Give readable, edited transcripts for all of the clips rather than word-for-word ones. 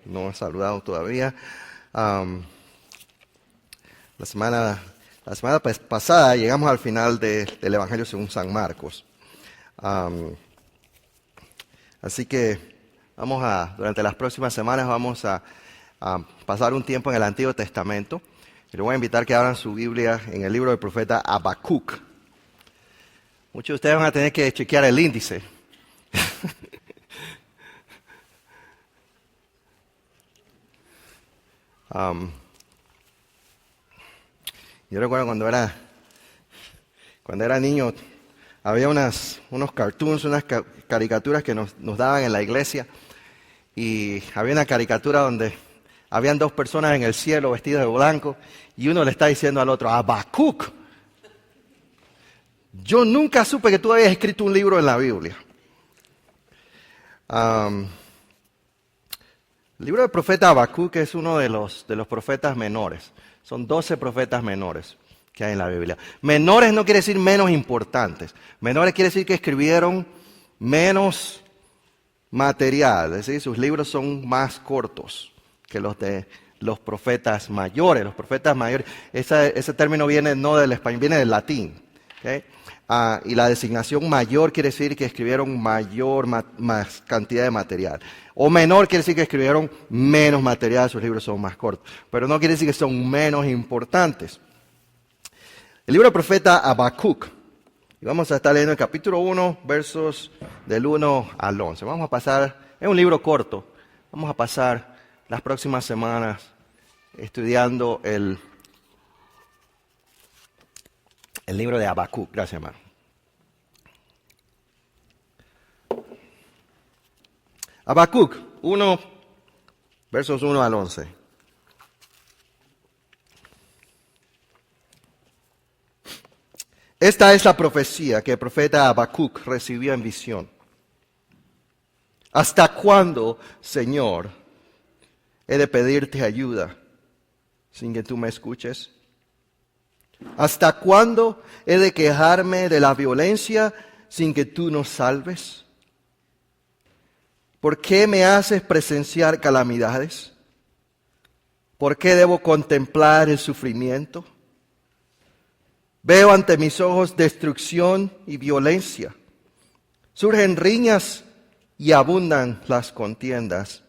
No he saludado todavía. Am, la semana pasada llegamos al final del Evangelio según San Marcos. Am, Así que durante las próximas semanas vamos a pasar un tiempo en el Antiguo Testamento. Y les voy a invitar que abran su Biblia en el libro del profeta Habacuc. Muchos de ustedes van a tener que chequear el índice. Am, Yo recuerdo cuando era niño, había unos cartoons, unas caricaturas que nos daban en la iglesia. Y había una caricatura donde habían dos personas en el cielo vestidas de blanco y uno le está diciendo al otro, Habacuc, yo nunca supe que tú habías escrito un libro en la Biblia. El libro del profeta Habacuc es uno de los profetas menores. Son 12 profetas menores que hay en la Biblia. Menores no quiere decir menos importantes. Menores quiere decir que escribieron menos material. Es decir, sus libros son más cortos que los de los profetas mayores. Los profetas mayores, ese término viene no del español, viene del latín. ¿Okay? Y la designación mayor quiere decir que escribieron más cantidad de material. O menor quiere decir que escribieron menos material, sus libros son más cortos. Pero no quiere decir que son menos importantes. El libro del profeta Habacuc. Y vamos a estar leyendo el capítulo 1, versos del 1 al 11. Vamos a pasar, es un libro corto, vamos a pasar las próximas semanas estudiando el libro de Habacuc. Gracias, hermano. Habacuc 1, versos 1 al 11. Esta es la profecía que el profeta Habacuc recibió en visión. ¿Hasta cuándo, Señor, he de pedirte ayuda sin que tú me escuches? ¿Hasta cuándo he de quejarme de la violencia sin que tú nos salves? ¿Por qué me haces presenciar calamidades? ¿Por qué debo contemplar el sufrimiento? Veo ante mis ojos destrucción y violencia. Surgen riñas y abundan las contiendas.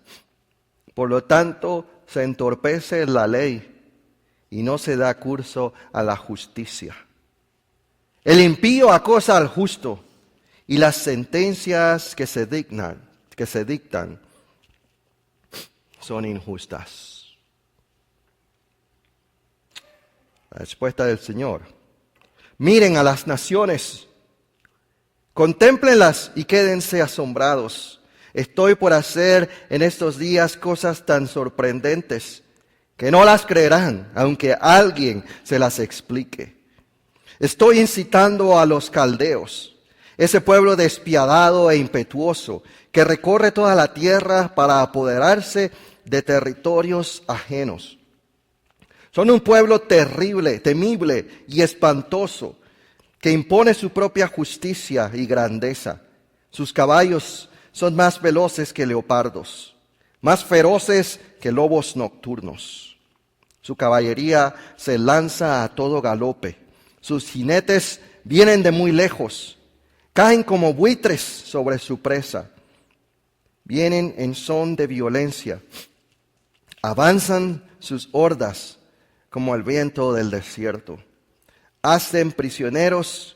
Por lo tanto, se entorpece la ley y no se da curso a la justicia. El impío acosa al justo y las sentencias que se dictan son injustas. La respuesta del Señor. Miren a las naciones, contémplenlas y quédense asombrados. Estoy por hacer en estos días cosas tan sorprendentes que no las creerán, aunque alguien se las explique. Estoy incitando a los caldeos, ese pueblo despiadado e impetuoso que recorre toda la tierra para apoderarse de territorios ajenos. Son un pueblo terrible, temible y espantoso, que impone su propia justicia y grandeza. Sus caballos son más veloces que leopardos, más feroces que lobos nocturnos. Su caballería se lanza a todo galope. Sus jinetes vienen de muy lejos, caen como buitres sobre su presa. Vienen en son de violencia, avanzan sus hordas como el viento del desierto. Hacen prisioneros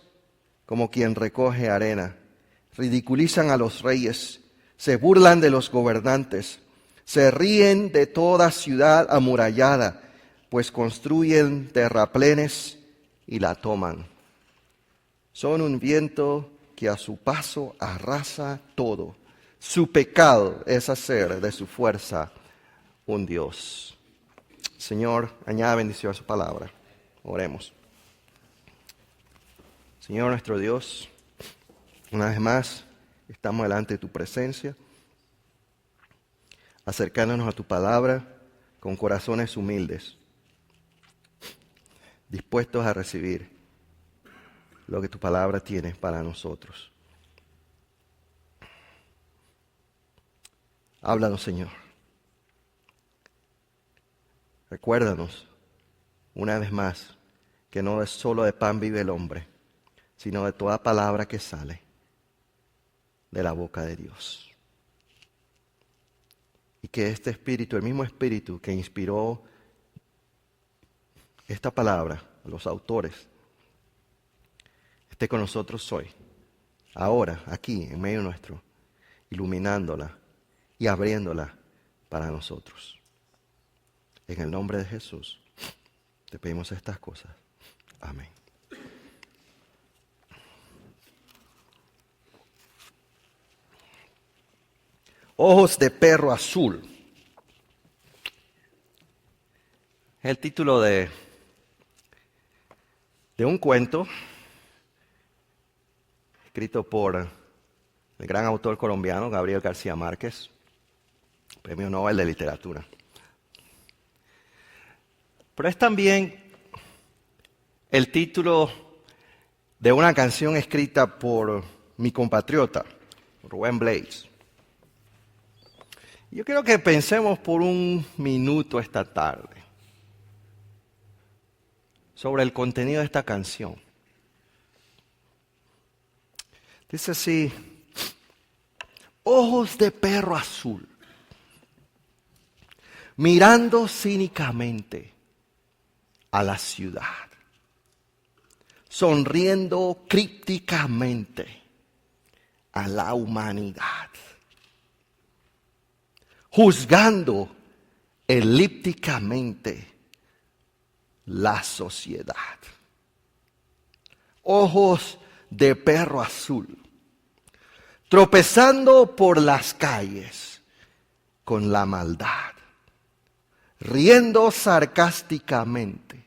como quien recoge arena. Ridiculizan a los reyes, se burlan de los gobernantes, se ríen de toda ciudad amurallada, pues construyen terraplenes y la toman. Son un viento que a su paso arrasa todo. Su pecado es hacer de su fuerza un Dios. Señor, añada bendición a su palabra. Oremos. Señor nuestro Dios, una vez más estamos delante de tu presencia, acercándonos a tu palabra con corazones humildes, dispuestos a recibir lo que tu palabra tiene para nosotros. Háblanos, Señor. recuérdanos una vez más que no es solo de pan vive el hombre, sino de toda palabra que sale de la boca de Dios. Y que este Espíritu, el mismo Espíritu que inspiró esta palabra a los autores, esté con nosotros hoy, ahora, aquí, en medio nuestro, iluminándola y abriéndola para nosotros. En el nombre de Jesús, te pedimos estas cosas. Amén. Ojos de perro azul. Es el título de un cuento escrito por el gran autor colombiano Gabriel García Márquez, Premio Nobel de Literatura. Pero es también el título de una canción escrita por mi compatriota, Rubén Blades. Yo quiero que pensemos por un minuto esta tarde sobre el contenido de esta canción. Dice así: ojos de perro azul, mirando cínicamente a la ciudad, sonriendo crípticamente a la humanidad, juzgando elípticamente la sociedad. Ojos de perro azul, tropezando por las calles con la maldad, riendo sarcásticamente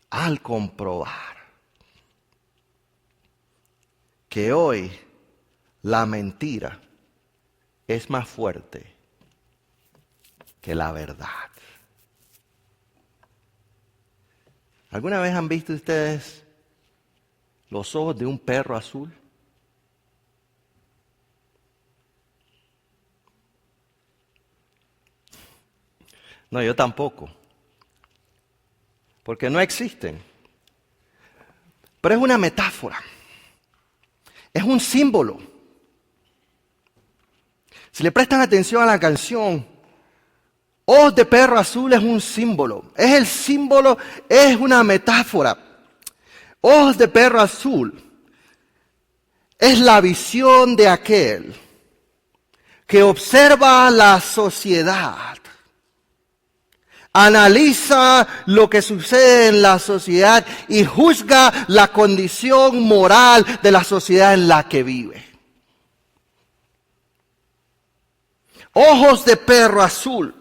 al comprobar que hoy la mentira es más fuerte que la verdad. ¿Alguna vez han visto ustedes los ojos de un perro azul? No, yo tampoco, porque no existen. Pero es una metáfora, es un símbolo. Si le prestan atención a la canción, ojos de perro azul es un símbolo, es el símbolo, es una metáfora. Ojos de perro azul es la visión de aquel que observa la sociedad, analiza lo que sucede en la sociedad y juzga la condición moral de la sociedad en la que vive. Ojos de perro azul,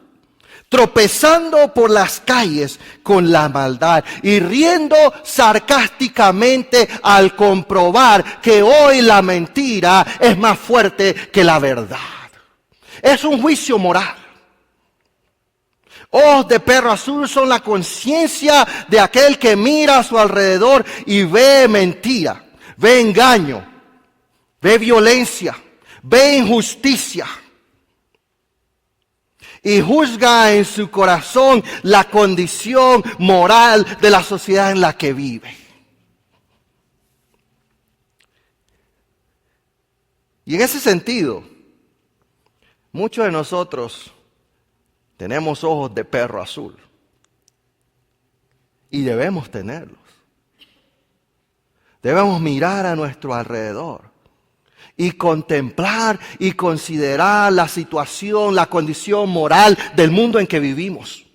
tropezando por las calles con la maldad y riendo sarcásticamente al comprobar que hoy la mentira es más fuerte que la verdad. Es un juicio moral. Ojos de perro azul son la conciencia de aquel que mira a su alrededor y ve mentira, ve engaño, ve violencia, ve injusticia. Y juzga en su corazón la condición moral de la sociedad en la que vive. Y en ese sentido, muchos de nosotros tenemos ojos de perro azul. Y debemos tenerlos. Debemos mirar a nuestro alrededor y contemplar y considerar la situación, la condición moral del mundo en que vivimos.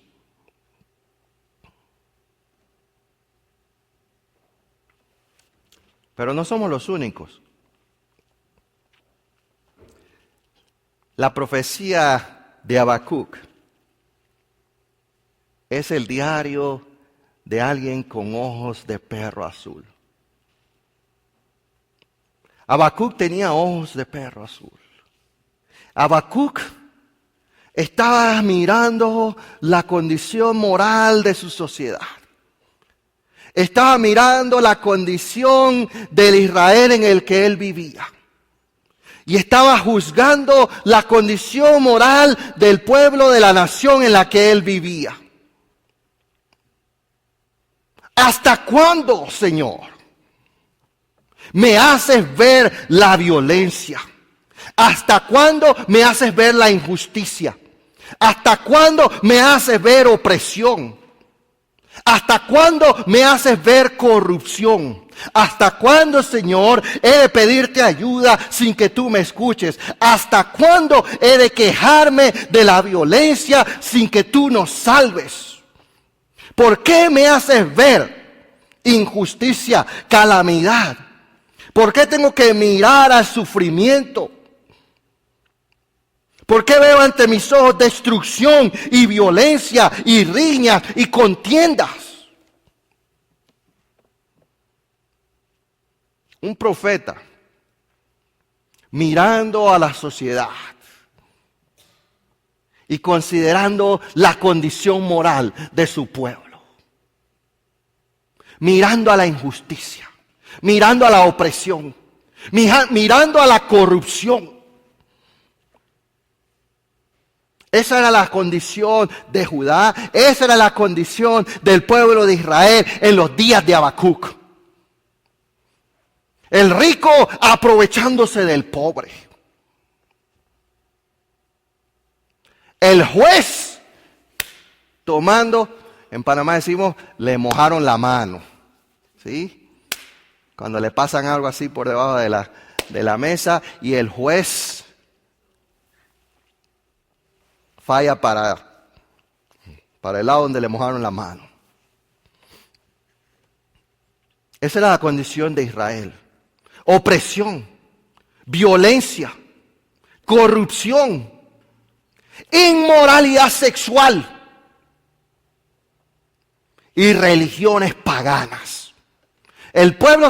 Pero no somos los únicos. La profecía de Habacuc es el diario de alguien con ojos de perro azul. Habacuc tenía ojos de perro azul. Habacuc estaba mirando la condición moral de su sociedad. Estaba mirando la condición del Israel en el que él vivía. Y estaba juzgando la condición moral del pueblo, de la nación en la que él vivía. ¿Hasta cuándo, Señor, me haces ver la violencia? ¿Hasta cuándo me haces ver la injusticia? ¿Hasta cuándo me haces ver opresión? ¿Hasta cuándo me haces ver corrupción? ¿Hasta cuándo, Señor, he de pedirte ayuda sin que tú me escuches? ¿Hasta cuándo he de quejarme de la violencia sin que tú nos salves? ¿Por qué me haces ver injusticia, calamidad? ¿Por qué tengo que mirar al sufrimiento? ¿Por qué veo ante mis ojos destrucción y violencia y riñas y contiendas? Un profeta mirando a la sociedad y considerando la condición moral de su pueblo, mirando a la injusticia, mirando a la opresión, mirando a la corrupción. Esa era la condición de Judá, esa era la condición del pueblo de Israel en los días de Habacuc. El rico aprovechándose del pobre. El juez tomando, en Panamá decimos, le mojaron la mano. ¿Sí? Cuando le pasan algo así por debajo de la mesa y el juez falla para el lado donde le mojaron la mano. Esa era la condición de Israel. Opresión, violencia, corrupción, inmoralidad sexual y religiones paganas. El pueblo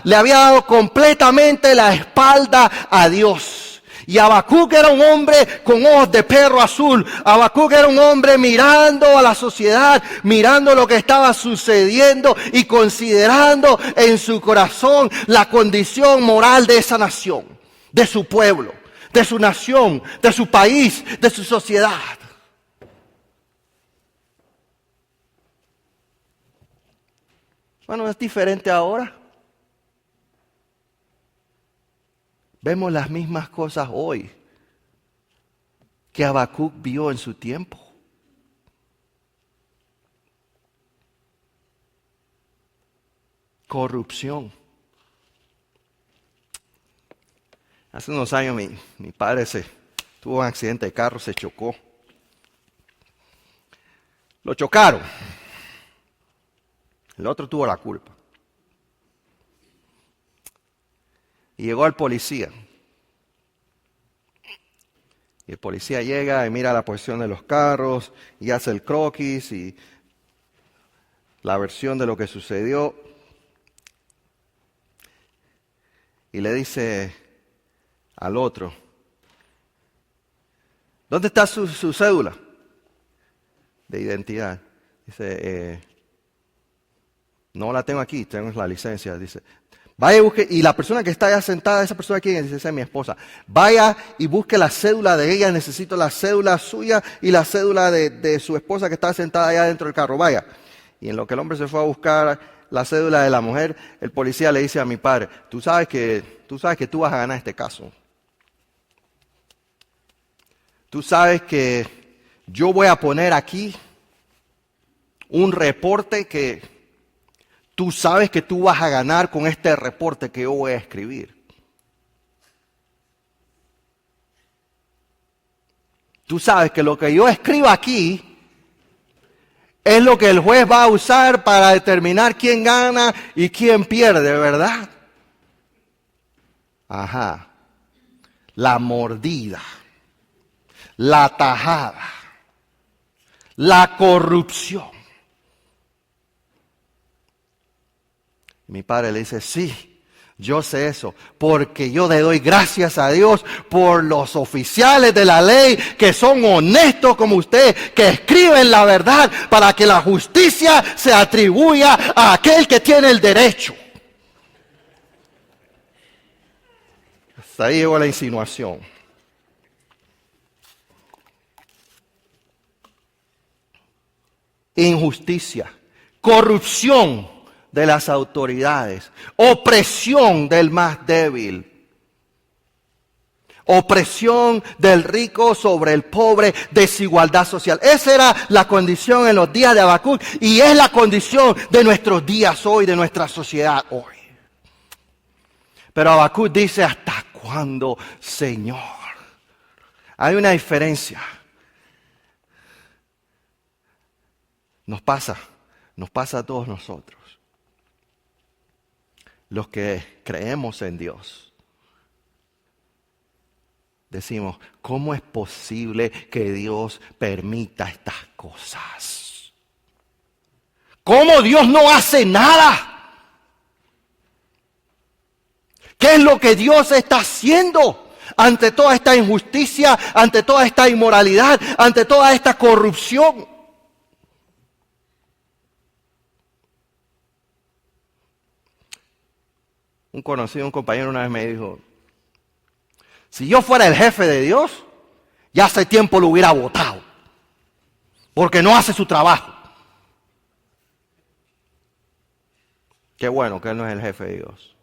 le había dado completamente la espalda a Dios. Y Habacuc era un hombre con ojos de perro azul. Habacuc era un hombre mirando a la sociedad, mirando lo que estaba sucediendo y considerando en su corazón la condición moral de esa nación, de su pueblo, de su nación, de su país, de su sociedad. Bueno, es diferente ahora. Vemos las mismas cosas hoy que Habacuc vio en su tiempo. Corrupción. Hace unos años mi padre tuvo un accidente de carro, se chocó. Lo chocaron. El otro tuvo la culpa. Y llegó el policía. Y el policía llega y mira la posición de los carros y hace el croquis y la versión de lo que sucedió. Y le dice al otro, ¿dónde está su cédula de identidad? Dice, no la tengo aquí, tengo la licencia. Dice, vaya y busque, y la persona que está allá sentada, esa persona aquí, dice, esa es mi esposa. Vaya y busque la cédula de ella, necesito la cédula suya y la cédula de su esposa que está sentada allá dentro del carro, vaya. Y en lo que el hombre se fue a buscar la cédula de la mujer, el policía le dice a mi padre, tú sabes que tú vas a ganar este caso. Tú sabes que yo voy a poner aquí un reporte que tú sabes que tú vas a ganar con este reporte que yo voy a escribir. Tú sabes que lo que yo escribo aquí es lo que el juez va a usar para determinar quién gana y quién pierde, ¿verdad? Ajá. La mordida, la tajada, la corrupción. Mi padre le dice, sí, yo sé eso, porque yo le doy gracias a Dios por los oficiales de la ley que son honestos como usted, que escriben la verdad para que la justicia se atribuya a aquel que tiene el derecho. Hasta ahí llegó la insinuación. Injusticia, corrupción de las autoridades, opresión del más débil, opresión del rico sobre el pobre, desigualdad social. Esa era la condición en los días de Habacuc y es la condición de nuestros días hoy, de nuestra sociedad hoy. Pero Habacuc dice, ¿hasta cuándo, Señor? Hay una diferencia. Nos pasa a todos nosotros, los que creemos en Dios. Decimos, ¿cómo es posible que Dios permita estas cosas? ¿Cómo Dios no hace nada? ¿Qué es lo que Dios está haciendo ante toda esta injusticia, ante toda esta inmoralidad, ante toda esta corrupción? Un conocido, un compañero una vez me dijo, si yo fuera el jefe de Dios, ya hace tiempo lo hubiera votado, porque no hace su trabajo. Qué bueno que Él no es el jefe de Dios.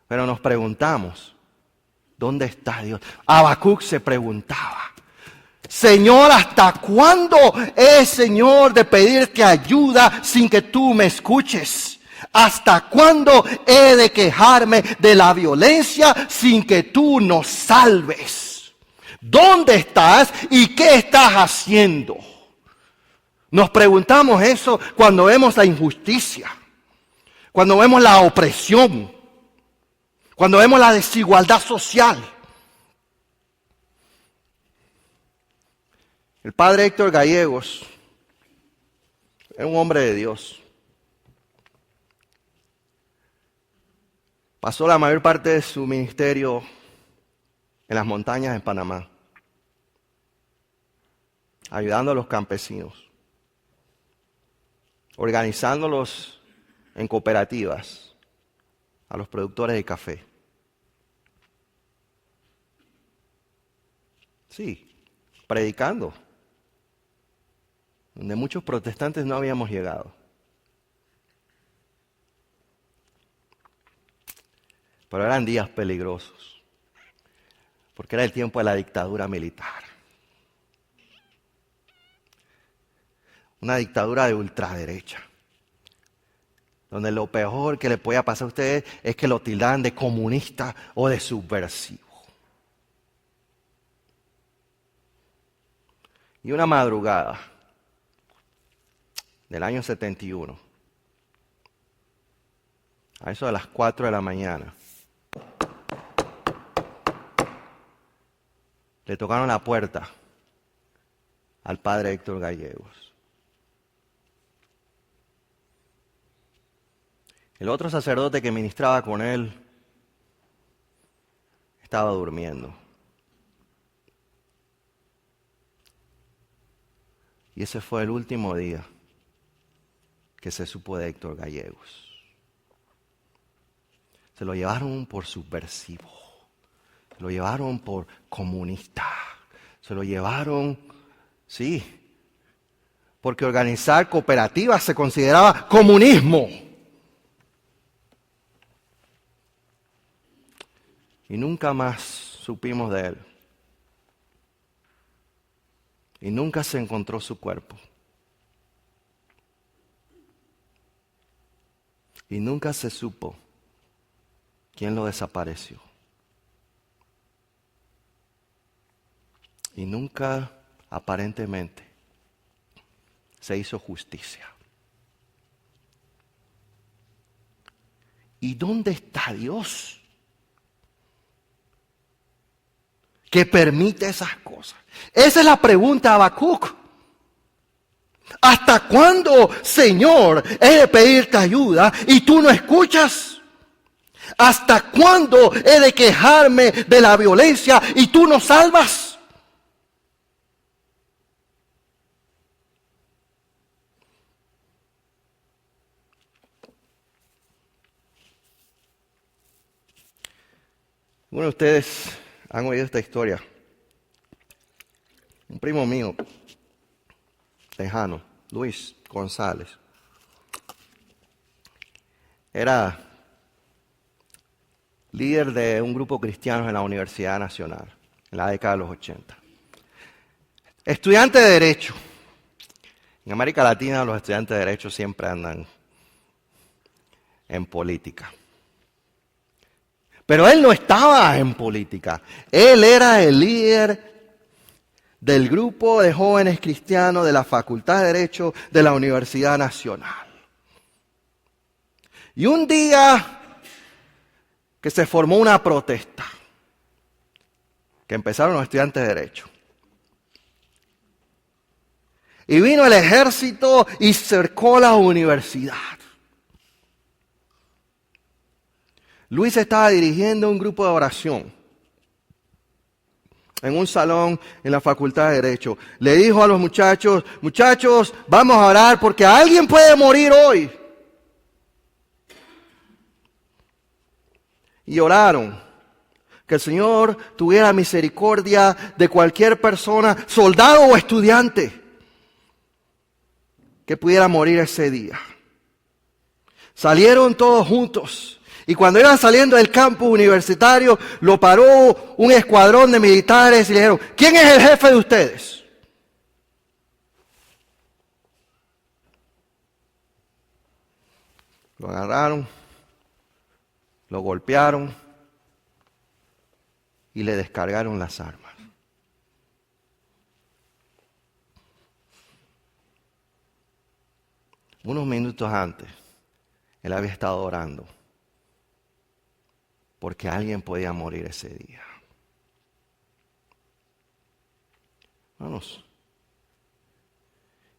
Pero nos preguntamos, ¿dónde está Dios? Habacuc se preguntaba, Señor, ¿hasta cuándo es, Señor, de pedirte ayuda sin que tú me escuches? ¿Hasta cuándo he de quejarme de la violencia sin que tú nos salves? ¿Dónde estás y qué estás haciendo? Nos preguntamos eso cuando vemos la injusticia, cuando vemos la opresión, cuando vemos la desigualdad social. El padre Héctor Gallegos era un hombre de Dios. Pasó la mayor parte de su ministerio en las montañas de Panamá, ayudando a los campesinos, organizándolos en cooperativas, a los productores de café. Sí, predicando, donde muchos protestantes no habíamos llegado. Pero eran días peligrosos, porque era el tiempo de la dictadura militar. Una dictadura de ultraderecha, donde lo peor que le podía pasar a ustedes es que lo tildaran de comunista o de subversivo. Y una madrugada del año 71, a eso de las 4 de la mañana, le tocaron la puerta al padre Héctor Gallegos. El otro sacerdote que ministraba con él estaba durmiendo. Y ese fue el último día que se supo de Héctor Gallegos. Se lo llevaron por subversivo. Se lo llevaron por comunista. Se lo llevaron, sí, porque organizar cooperativas se consideraba comunismo. Y nunca más supimos de él. Y nunca se encontró su cuerpo. Y nunca se supo quién lo desapareció. Y nunca, aparentemente, se hizo justicia. ¿Y dónde está Dios que permite esas cosas? Esa es la pregunta de Habacuc. ¿Hasta cuándo, Señor, he de pedirte ayuda y tú no escuchas? ¿Hasta cuándo he de quejarme de la violencia y tú no salvas? Bueno, ustedes han oído esta historia. Un primo mío, lejano, Luis González, era líder de un grupo cristiano en la Universidad Nacional, en la década de los 80. Estudiante de Derecho. En América Latina los estudiantes de Derecho siempre andan en política. Pero él no estaba en política. Él era el líder del grupo de jóvenes cristianos de la Facultad de Derecho de la Universidad Nacional. Y un día que se formó una protesta, que empezaron los estudiantes de Derecho. Y vino el ejército y cercó la universidad. Luis estaba dirigiendo un grupo de oración en un salón en la Facultad de Derecho. Le dijo a los muchachos, muchachos, vamos a orar porque alguien puede morir hoy. Y oraron. Que el Señor tuviera misericordia de cualquier persona, soldado o estudiante, que pudiera morir ese día. Salieron todos juntos. Y cuando iban saliendo del campus universitario, lo paró un escuadrón de militares y le dijeron, ¿quién es el jefe de ustedes? Lo agarraron, lo golpearon y le descargaron las armas. Unos minutos antes, él había estado orando porque alguien podía morir ese día. Vamos.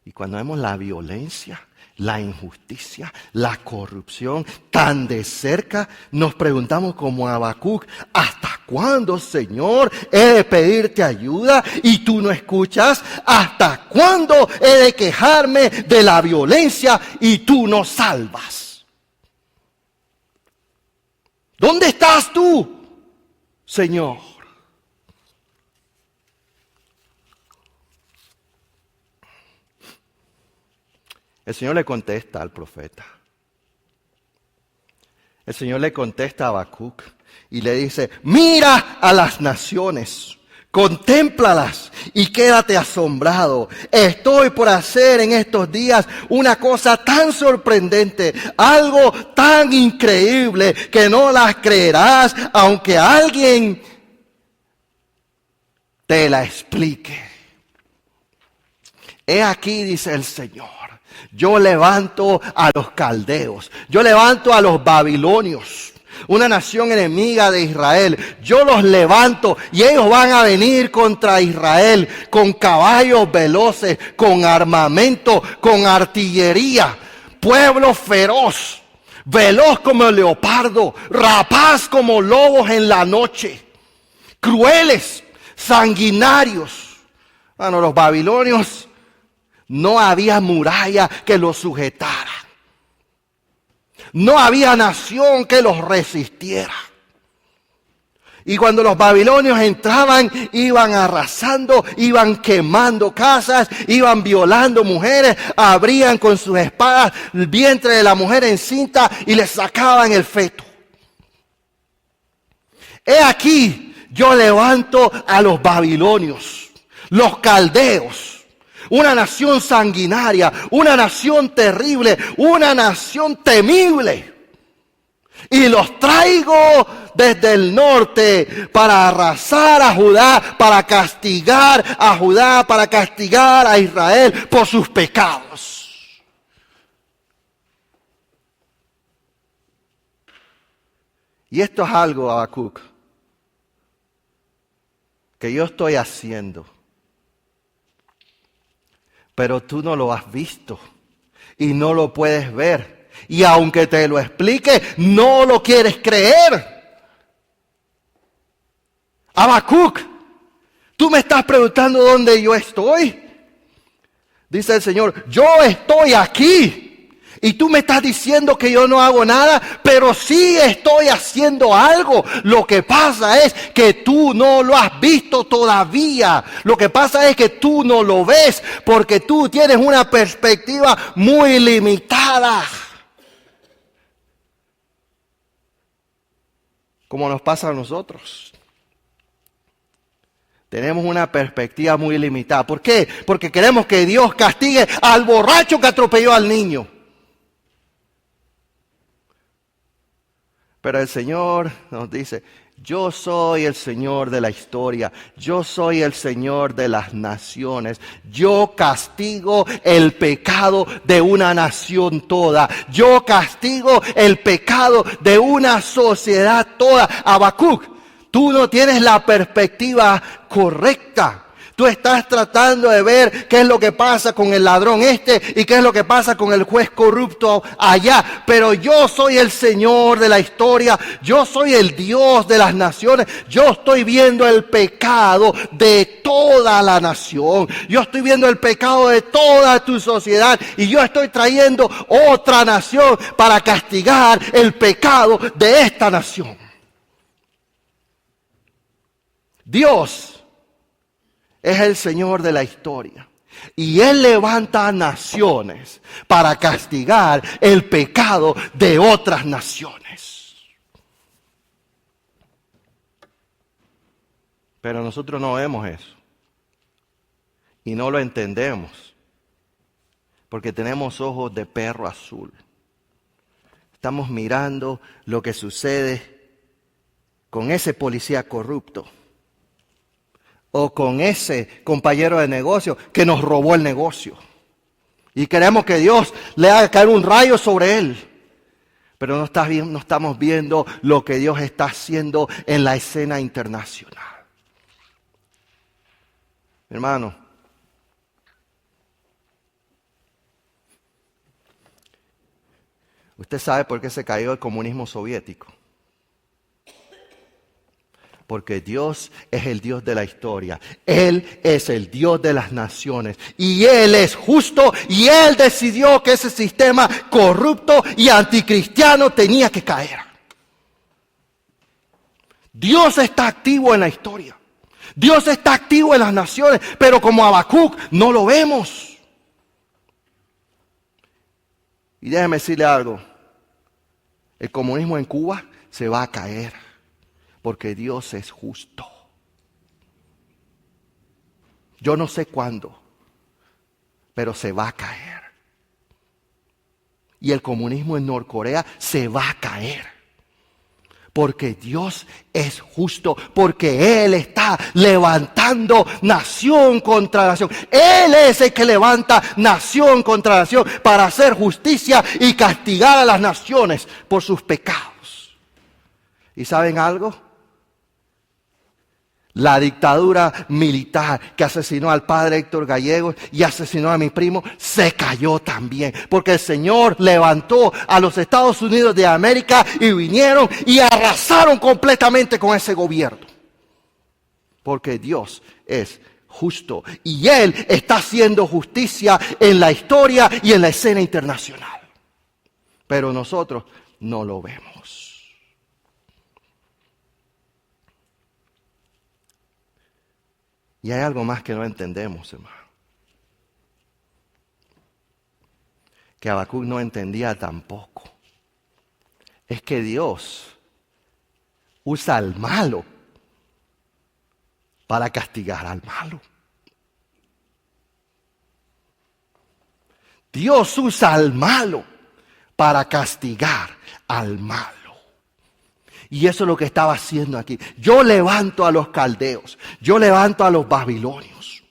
Y cuando vemos la violencia, la injusticia, la corrupción tan de cerca, nos preguntamos como Habacuc, ¿hasta cuándo, Señor, he de pedirte ayuda y tú no escuchas? ¿Hasta cuándo he de quejarme de la violencia y tú no salvas? ¿Dónde estás tú, Señor? El Señor le contesta al profeta. El Señor le contesta a Habacuc y le dice, mira a las naciones, contémplalas y quédate asombrado. Estoy por hacer en estos días una cosa tan sorprendente, algo tan increíble que no las creerás, aunque alguien te la explique. He aquí, dice el Señor, yo levanto a los caldeos, yo levanto a los babilonios, una nación enemiga de Israel. Yo los levanto y ellos van a venir contra Israel con caballos veloces, con armamento, con artillería. Pueblo feroz, veloz como el leopardo, rapaz como lobos en la noche, crueles, sanguinarios. Bueno, los babilonios, no había muralla que los sujetara. No había nación que los resistiera. Y cuando los babilonios entraban, iban arrasando, iban quemando casas, iban violando mujeres, abrían con sus espadas el vientre de la mujer encinta y le sacaban el feto. He aquí, yo levanto a los babilonios, los caldeos. Una nación sanguinaria, una nación terrible, una nación temible. Y los traigo desde el norte para arrasar a Judá, para castigar a Judá, para castigar a Israel por sus pecados. Y esto es algo, Habacuc, que yo estoy haciendo. Pero tú no lo has visto y no lo puedes ver. Y aunque te lo explique, no lo quieres creer. Habacuc, tú me estás preguntando dónde yo estoy. Dice el Señor, yo estoy aquí Y tú me estás diciendo que yo no hago nada, pero sí estoy haciendo algo. Lo que pasa es que tú no lo has visto todavía. Lo que pasa es que tú no lo ves porque tú tienes una perspectiva muy limitada. Como nos pasa a nosotros. Tenemos una perspectiva muy limitada. ¿Por qué? Porque queremos que Dios castigue al borracho que atropelló al niño. Pero el Señor nos dice, yo soy el Señor de la historia, yo soy el Señor de las naciones, yo castigo el pecado de una nación toda, yo castigo el pecado de una sociedad toda. Habacuc, tú no tienes la perspectiva correcta. Tú estás tratando de ver qué es lo que pasa con el ladrón y qué es lo que pasa con el juez corrupto allá. Pero yo soy el Señor de la historia. Yo soy el Dios de las naciones. Yo estoy viendo el pecado de toda la nación. Yo estoy viendo el pecado de toda tu sociedad. Y yo estoy trayendo otra nación para castigar el pecado de esta nación. Dios es el Señor de la historia. Y Él levanta naciones para castigar el pecado de otras naciones. Pero nosotros no vemos eso. Y no lo entendemos. Porque tenemos ojos de perro azul. Estamos mirando lo que sucede con ese policía corrupto. O con ese compañero de negocio que nos robó el negocio. Y queremos que Dios le haga caer un rayo sobre él. Pero no estamos viendo lo que Dios está haciendo en la escena internacional. Hermano, ¿usted sabe por qué se cayó el comunismo soviético? Porque Dios es el Dios de la historia. Él es el Dios de las naciones. Y Él es justo. Y Él decidió que ese sistema corrupto y anticristiano tenía que caer. Dios está activo en la historia. Dios está activo en las naciones. Pero como Habacuc no lo vemos. Y déjeme decirle algo. El comunismo en Cuba se va a caer. Porque Dios es justo. Yo no sé cuándo, pero se va a caer. Y el comunismo en Norcorea se va a caer. Porque Dios es justo, porque Él está levantando nación contra nación. Él es el que levanta nación contra nación para hacer justicia y castigar a las naciones por sus pecados. ¿Y saben algo? La dictadura militar que asesinó al padre Héctor Gallegos y asesinó a mi primo se cayó también. Porque el Señor levantó a los Estados Unidos de América y vinieron y arrasaron completamente con ese gobierno. Porque Dios es justo y Él está haciendo justicia en la historia y en la escena internacional. Pero nosotros no lo vemos. Y hay algo más que no entendemos, hermano. Que Habacuc no entendía tampoco. Es que Dios usa al malo para castigar al malo. Dios usa al malo para castigar al malo. Y eso es lo que estaba haciendo aquí. Yo levanto a los caldeos. Yo levanto a los babilonios.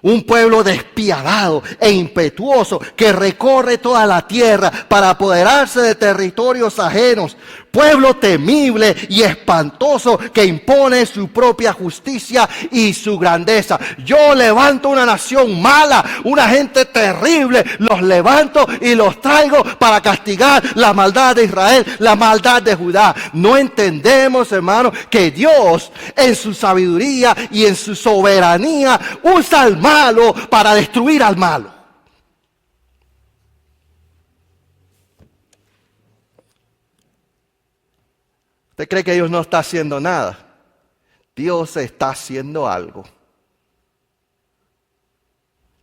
Un pueblo despiadado e impetuoso que recorre toda la tierra para apoderarse de territorios ajenos. Pueblo temible y espantoso que impone su propia justicia y su grandeza. Yo levanto una nación mala, una gente terrible. Los levanto y los traigo para castigar la maldad de Israel, la maldad de Judá. No entendemos, hermanos, que Dios en su sabiduría y en su soberanía usa al malo para destruir al malo. ¿Usted cree que Dios no está haciendo nada? Dios está haciendo algo,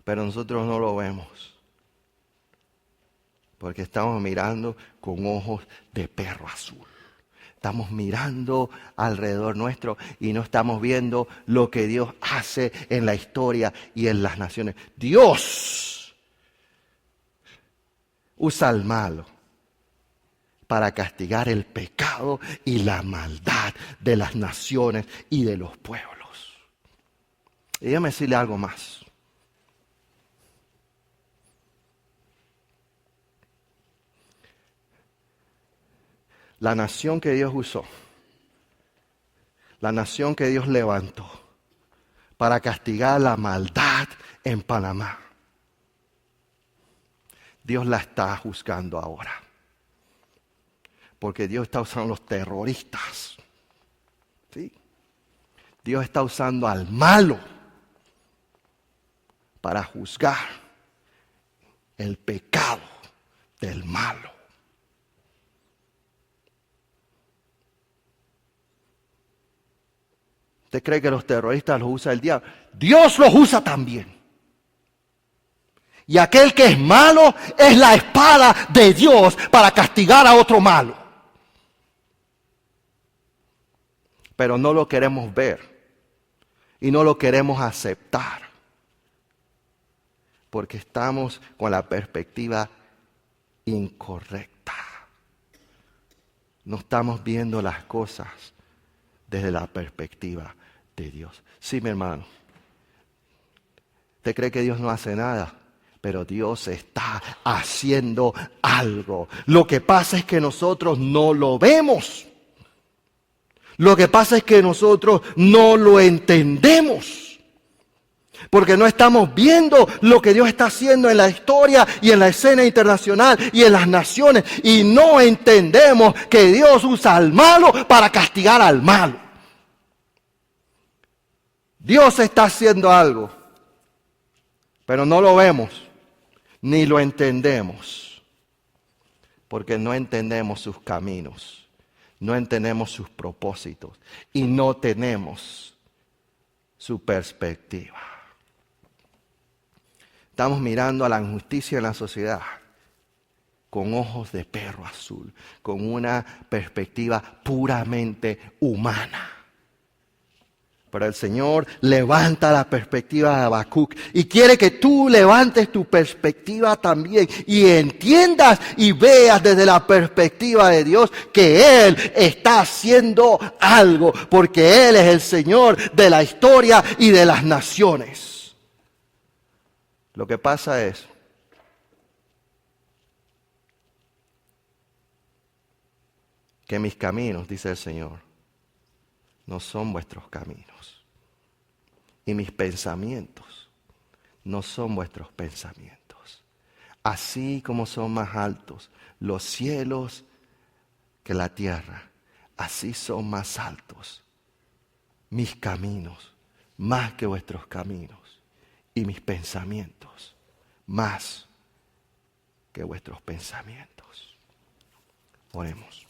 pero nosotros no lo vemos, porque estamos mirando con ojos de perro azul. Estamos mirando alrededor nuestro y no estamos viendo lo que Dios hace en la historia y en las naciones. Dios usa al malo para castigar el pecado y la maldad de las naciones y de los pueblos. Y déjame decirle algo más. La nación que Dios usó, la nación que Dios levantó para castigar la maldad en Panamá, Dios la está juzgando ahora. Porque Dios está usando a los terroristas. ¿Sí? Dios está usando al malo para juzgar el pecado del malo. ¿Usted cree que los terroristas los usa el diablo? Dios los usa también. Y aquel que es malo es la espada de Dios para castigar a otro malo. Pero no lo queremos ver y no lo queremos aceptar. Porque estamos con la perspectiva incorrecta. No estamos viendo las cosas desde la perspectiva de Dios. Sí, mi hermano. ¿Usted cree que Dios no hace nada? Pero Dios está haciendo algo. Lo que pasa es que nosotros no lo vemos. Lo que pasa es que nosotros no lo entendemos. Porque no estamos viendo lo que Dios está haciendo en la historia y en la escena internacional y en las naciones. Y no entendemos que Dios usa al malo para castigar al malo. Dios está haciendo algo, pero no lo vemos ni lo entendemos. Porque no entendemos sus caminos, no entendemos sus propósitos y no tenemos su perspectiva. Estamos mirando a la injusticia en la sociedad con ojos de perro azul, con una perspectiva puramente humana. Pero el Señor levanta la perspectiva de Habacuc y quiere que tú levantes tu perspectiva también y entiendas y veas desde la perspectiva de Dios que Él está haciendo algo, porque Él es el Señor de la historia y de las naciones. Lo que pasa es que mis caminos, dice el Señor, no son vuestros caminos. Y mis pensamientos no son vuestros pensamientos. Así como son más altos los cielos que la tierra, así son más altos mis caminos, más que vuestros caminos. Y mis pensamientos, más que vuestros pensamientos. Oremos.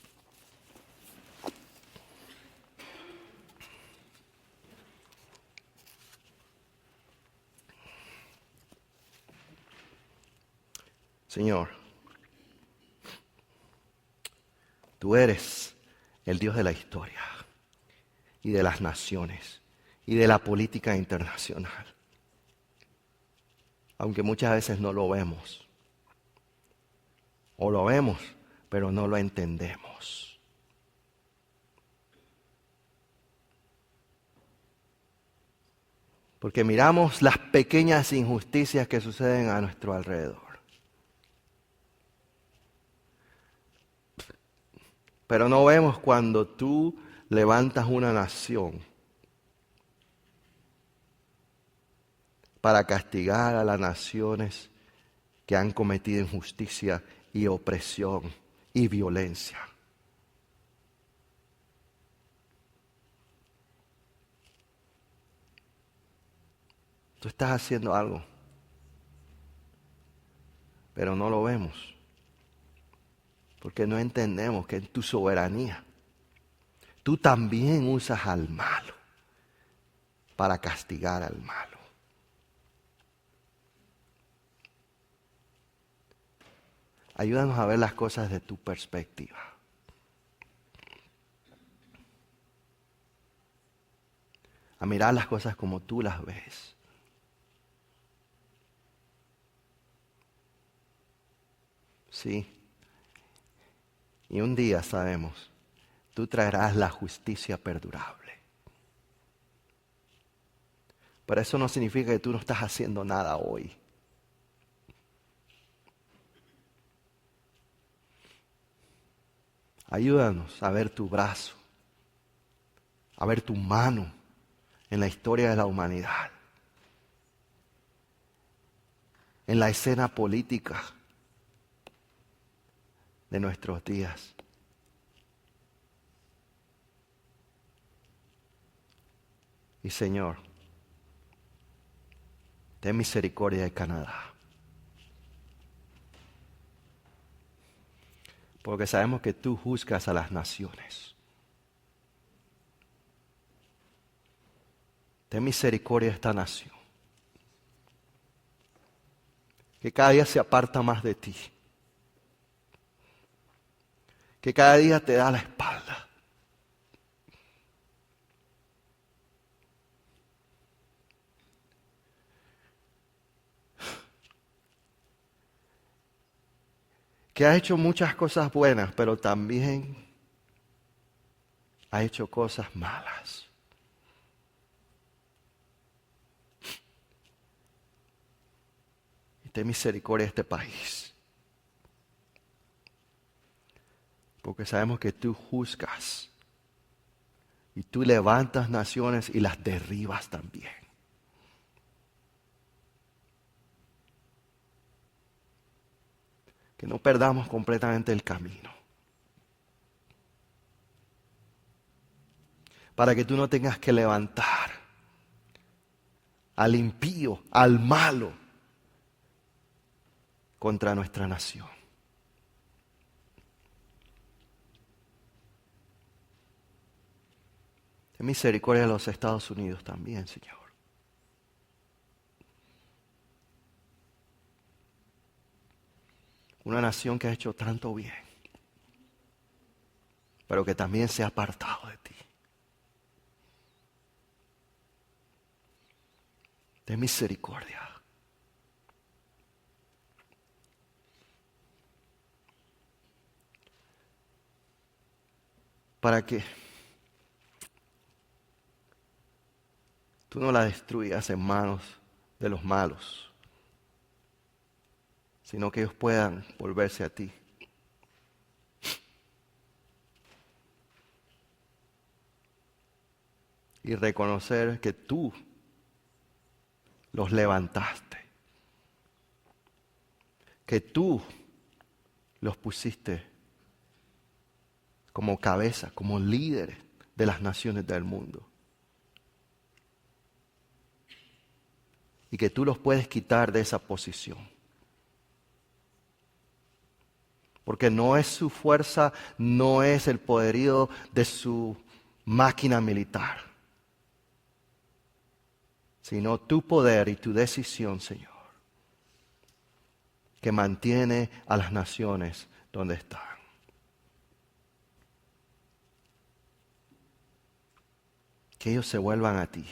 Señor, tú eres el Dios de la historia y de las naciones y de la política internacional. Aunque muchas veces no lo vemos. O lo vemos, pero no lo entendemos. Porque miramos las pequeñas injusticias que suceden a nuestro alrededor. Pero no vemos cuando tú levantas una nación para castigar a las naciones que han cometido injusticia y opresión y violencia. Tú estás haciendo algo, pero no lo vemos, porque no entendemos que en tu soberanía tú también usas al malo para castigar al malo. Ayúdanos a ver las cosas de tu perspectiva. A mirar las cosas como tú las ves. Sí. Y un día sabemos, tú traerás la justicia perdurable. Pero eso no significa que tú no estás haciendo nada hoy. Ayúdanos a ver tu brazo, a ver tu mano en la historia de la humanidad, en la escena política de nuestros días. Y Señor, ten misericordia de Canadá. Porque sabemos que tú juzgas a las naciones. Ten misericordia de esta nación, que cada día se aparta más de ti, que cada día te da la espalda. Que ha hecho muchas cosas buenas, pero también ha hecho cosas malas. Y ten misericordia de este país. Porque sabemos que tú juzgas y tú levantas naciones y las derribas también. Que no perdamos completamente el camino. Para que tú no tengas que levantar al impío, al malo, contra nuestra nación. Ten misericordia de los Estados Unidos también, Señor. Una nación que ha hecho tanto bien, pero que también se ha apartado de ti. Ten misericordia. Para que tú no la destruyas en manos de los malos, sino que ellos puedan volverse a ti. Y reconocer que tú los levantaste, que tú los pusiste como cabeza, como líderes de las naciones del mundo. Y que tú los puedes quitar de esa posición. Porque no es su fuerza, no es el poderío de su máquina militar, sino tu poder y tu decisión, Señor, que mantiene a las naciones donde están. Que ellos se vuelvan a ti,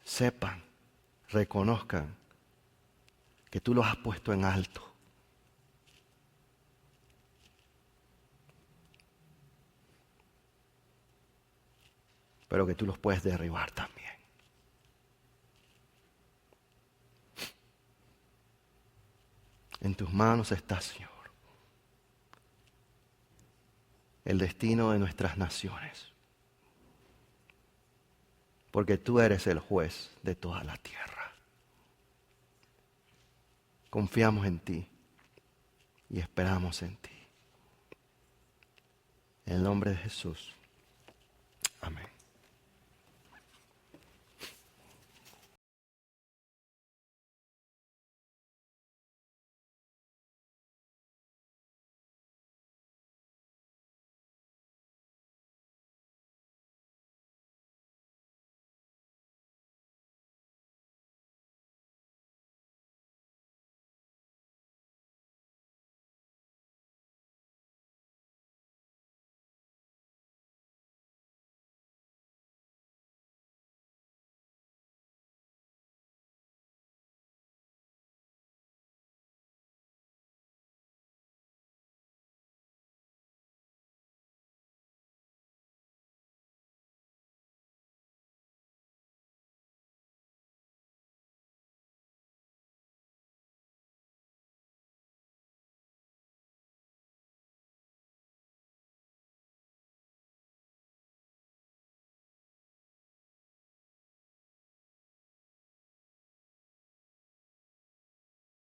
sepan, reconozcan que tú los has puesto en alto. Pero que tú los puedes derribar también. En tus manos está, Señor, el destino de nuestras naciones. Porque tú eres el juez de toda la tierra. Confiamos en ti y esperamos en ti. En el nombre de Jesús. Amén.